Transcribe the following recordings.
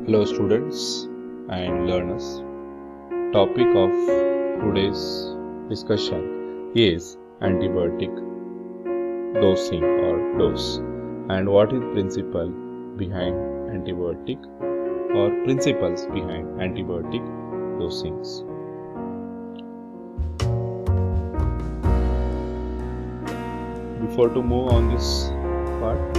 Hello students and learners. Topic of today's discussion is antibiotic dosing or dose, and what is principle behind antibiotic or principles behind antibiotic dosings. Before to move on this part,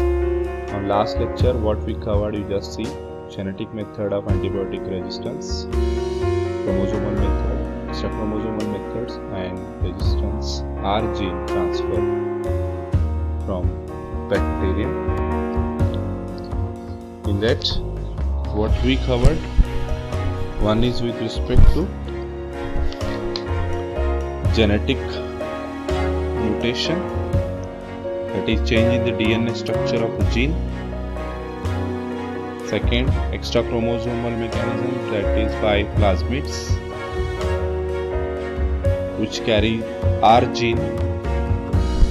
on last lecture what we covered, you just see genetic method of antibiotic resistance, chromosomal method, extrachromosomal methods, and resistance R gene transfer from bacterium. In that, what we covered, one is with respect to genetic mutation, that is change in the DNA structure of the gene. Second, extrachromosomal mechanism, that is by plasmids which carry R gene,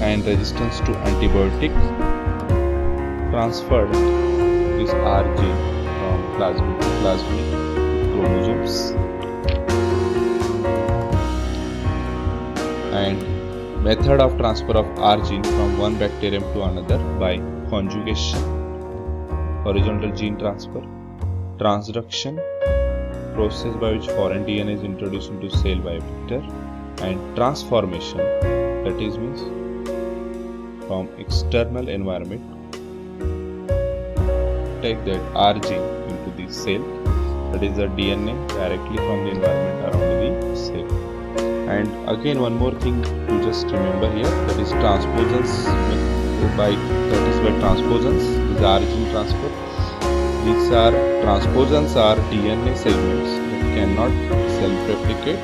and resistance to antibiotic transferred this R gene from plasmid to plasmid chromosomes. And method of transfer of R gene from one bacterium to another by conjugation, horizontal gene transfer, transduction, process by which foreign DNA is introduced into cell by a vector, and transformation, that is means from external environment take that R gene into the cell, that is the DNA directly from the environment around the cell. And again one more thing to just remember here, that is transposons by transposons, is R gene transfer. These are transposons are DNA segments that cannot self-replicate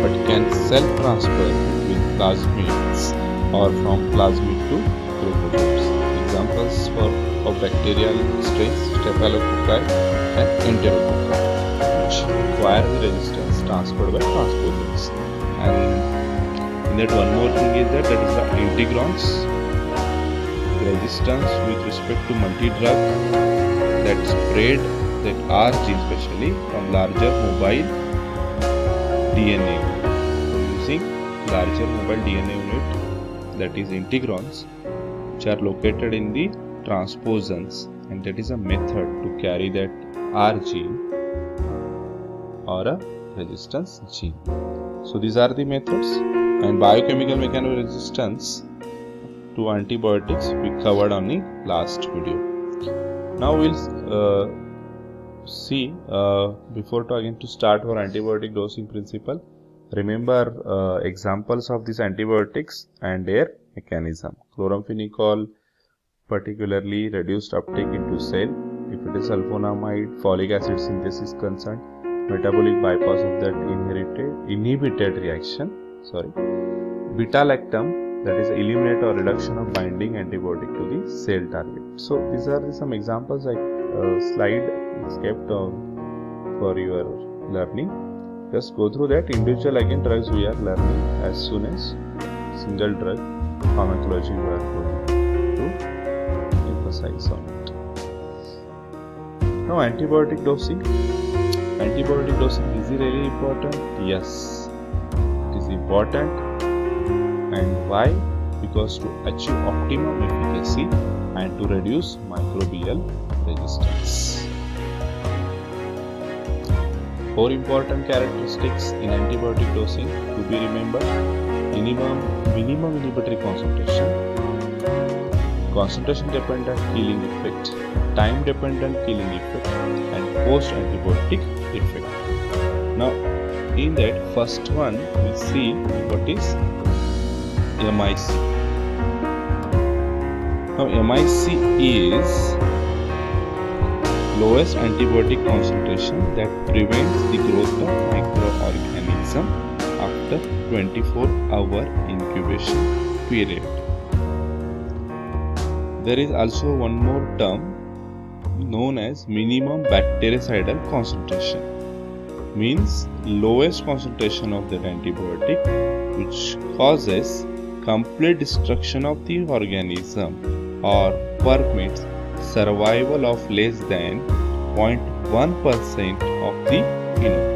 but can self-transfer with plasmids or from plasmid to chromosomes. Examples of bacterial strains, Staphylococci and Enterococci, which require the resistance transferred by transposons. And in that one more thing is that is the integrons, resistance with respect to multi-drug that spread that R gene specially from larger mobile DNA. So using larger mobile DNA unit, that is integrons, which are located in the transposons, and that is a method to carry that R gene or a resistance gene. So these are the methods. And biochemical mechanical resistance to antibiotics we covered on the last video. Now we'll see before to start our antibiotic dosing principle, remember examples of these antibiotics and their mechanism. Chloramphenicol, particularly reduced uptake into cell. If it is sulfonamide, folic acid synthesis concerned, metabolic bypass of that inhibited reaction. Beta-lactam, that is eliminate or reduction of binding antibiotic to the cell target. So these are some examples. Slide is kept for your learning. Just go through that. Individual again drugs we are learning as soon as single drug pharmacology we are going to emphasize on it. Now antibiotic dosing. Antibiotic dosing, is it really important? Yes, it is important. And why? Because to achieve optimum efficacy and to reduce microbial resistance. 4 important characteristics in antibiotic dosing to be remembered: minimum inhibitory concentration, concentration dependent killing effect, time dependent killing effect, and post antibiotic effect. Now in that first one we see what is MIC. Now MIC is lowest antibiotic concentration that prevents the growth of microorganism after 24-hour incubation period. There is also one more term known as minimum bactericidal concentration, means lowest concentration of that antibiotic which causes complete destruction of the organism or permits survival of less than 0.1% of the inoculum.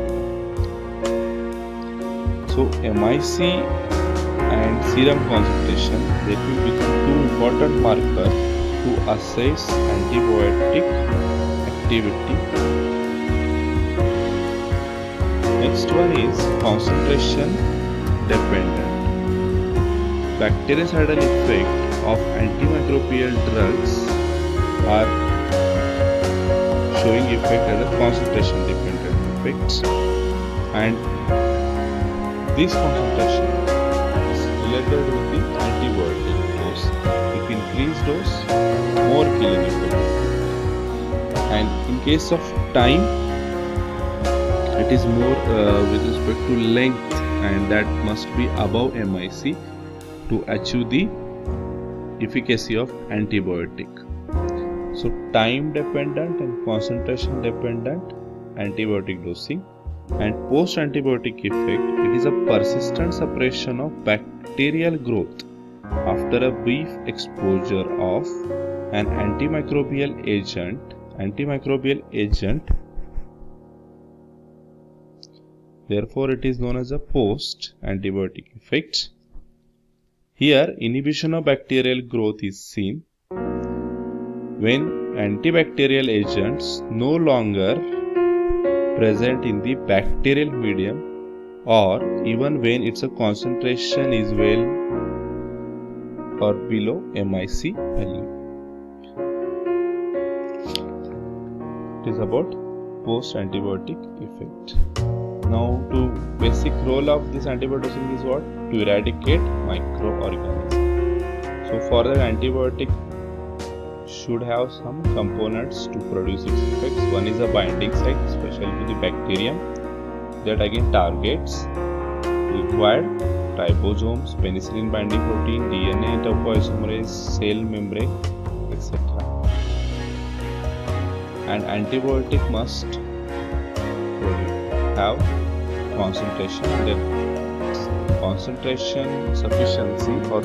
So MIC and serum concentration, they will become two important markers to assess antibiotic activity. Next one is concentration dependent. Bactericidal effect of antimicrobial drugs are showing effect as a concentration dependent effects, and this concentration is related with the antibiotic dose. If increased dose, more killing effect. And in case of time, it is more with respect to length, and that must be above MIC to achieve the efficacy of antibiotic. So time dependent and concentration dependent antibiotic dosing. And post antibiotic effect, it is a persistent suppression of bacterial growth after a brief exposure of an antimicrobial agent. Therefore, it is known as a post antibiotic effect. Here, inhibition of bacterial growth is seen when antibacterial agents no longer present in the bacterial medium, or even when its concentration is well or below MIC value. It is about post antibiotic effect. Now, to basic role of this antibiotic is what? To eradicate microorganisms. So for that, antibiotic should have some components to produce its effects. One is a binding site, especially to the bacterium, that again targets required ribosomes, penicillin binding protein, DNA topoisomerase, cell membrane, etc. And antibiotic must have concentration, and then concentration sufficiency or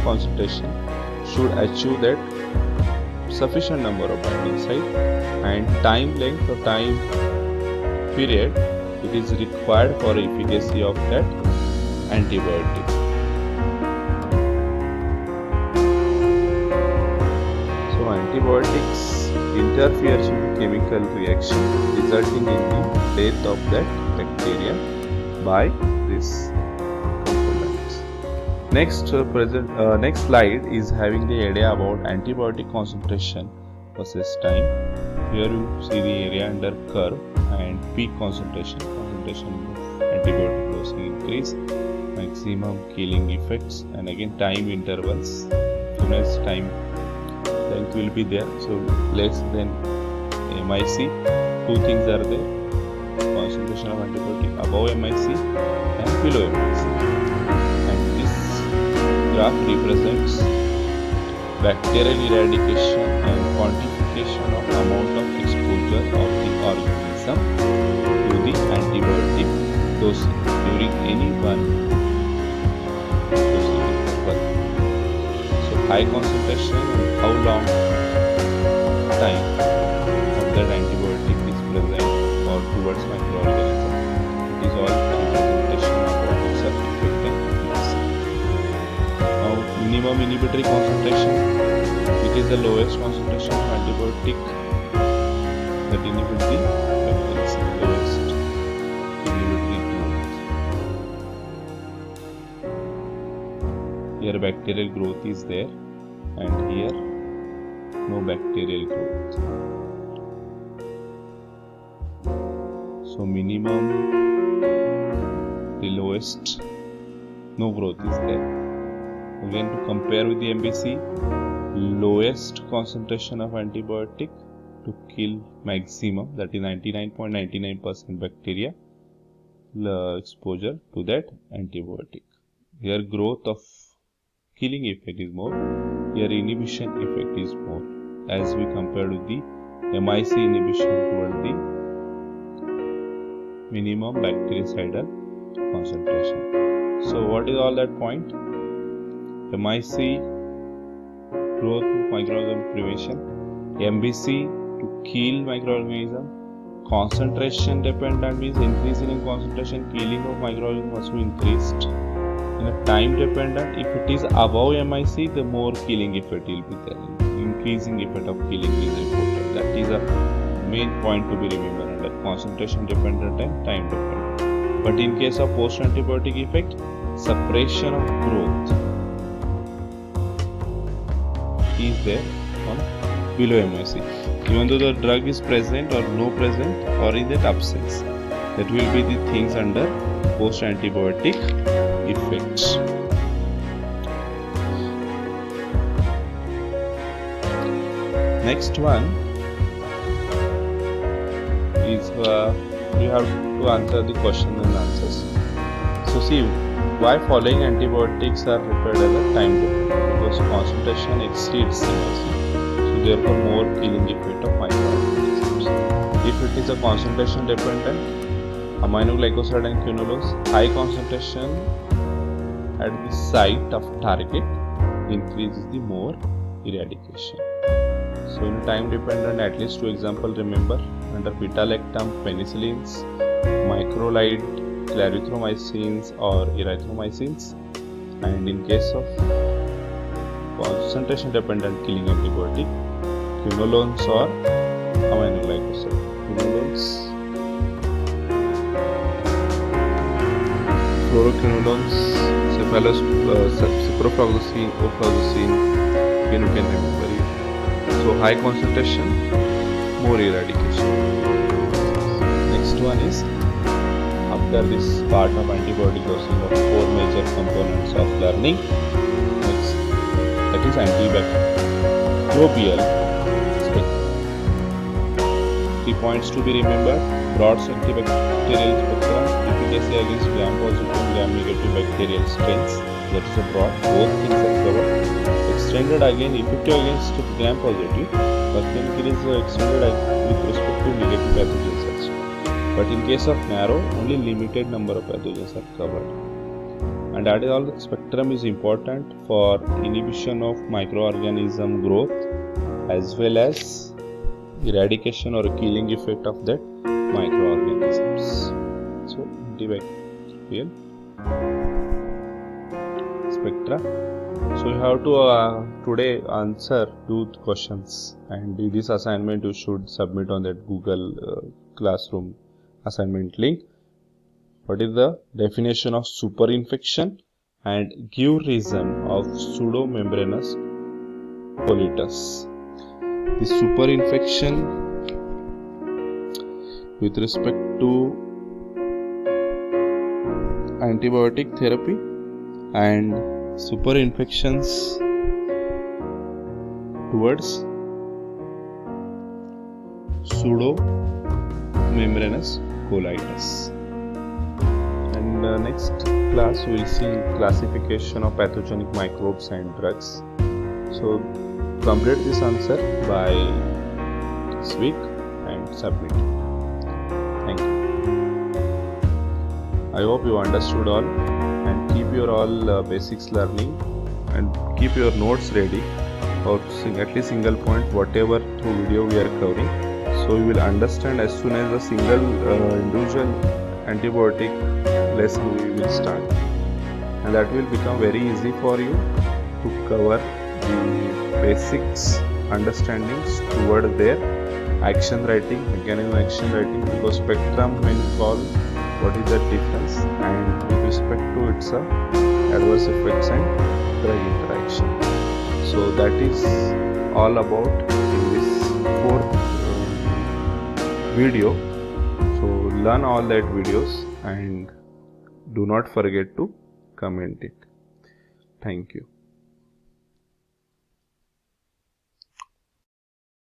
concentration should achieve that sufficient number of binding site, and time length or time period it is required for efficacy of that antibiotic. So antibiotics interferes with chemical reaction, resulting in the death of that bacteria by this components. Next slide is having the idea about antibiotic concentration versus time. Here you see the area under curve and peak concentration of antibiotic dosing increase, maximum killing effects, and again time intervals. As time length will be there, so less than MIC. Two things are there: concentration of antibiotic above MIC and below MIC. And this graph represents bacterial eradication and quantification of amount of exposure of the organism to the antibiotic dosing during any one dosing interval. So high concentration and how long time of that antibiotic is present or towards microorganism. It is all representation of what is effect and efficacy. Now, minimum inhibitory concentration, it is the lowest concentration of antibiotic that inhibit the lowest inhibitory growth. Here bacterial growth is there, and here no bacterial growth. So minimum, the lowest, no growth is there. Again, to compare with the MBC, lowest concentration of antibiotic to kill maximum, that is 99.99% bacteria exposure to that antibiotic. Here growth of killing effect is more, here inhibition effect is more, as we compare with the MIC inhibition toward the minimum bactericidal concentration. So what is all that point? MIC, growth to microorganism prevention, MBC to to kill microorganism. Concentration dependent means increasing in concentration, killing of microorganism also increased. In a time dependent, if it is above MIC, the more killing effect will be there. Increasing effect of killing is reported. That is a main point to be remembered under concentration dependent and time dependent. But in case of post antibiotic effect, suppression of growth is there on below MIC. Even though the drug is present or no present or in that absence, that will be the things under post antibiotic effects. Next one is you have to answer the question and answers. So see, why following antibiotics are referred as a time dependent? Because concentration exceeds MIC, so therefore more killing effect of microorganisms. If it is a concentration dependent, aminoglycoside and quinolones, high concentration at the site of target increases the more eradication. So in time dependent, at least 2 examples remember, under beta-lactam, penicillins, macrolide, clarithromycins or erythromycins, and in case of concentration dependent killing antibiotic, quinolones or aminoglycoside. Quinolones, fluoroquinolones, ciprofloxacin, ofloxacin, again you can remember it. So high concentration, more eradication. Next one is, after this part of antibiotic dosing of 4 major components of learning, next, that is antimicrobial spectrum. 3 points to be remembered: broad antibacterial spectrum, efficacy against gram-positive and gram-negative bacterial strains, that is a broad, both things are covered. Extended again, effective against gram-positive, but then it is extended with respect to negative pathogens also. But in case of narrow, only limited number of pathogens are covered. And that is all. The spectrum is important for inhibition of microorganism growth as well as eradication or killing effect of that microorganisms. So antibacterial spectra. So you have to today answer 2 questions, and this assignment you should submit on that Google Classroom assignment link. What is the definition of superinfection, and give reason of pseudomembranous colitis. The superinfection with respect to antibiotic therapy and superinfections towards pseudomembranous colitis. And next class we will see classification of pathogenic microbes and drugs. So complete this answer by this week and submit. Thank you. I hope you understood all, and keep your all basics learning and keep your notes ready, or at least single point whatever through video we are covering, so you will understand as soon as a single individual antibiotic lesson we will start, and that will become very easy for you to cover the basics understandings toward their action writing, mechanism action writing, because spectrum when you call what is the difference, and with respect to its adverse effects and drug interaction. So that is all about in this 4th video. So learn all that videos and do not forget to comment it. Thank you.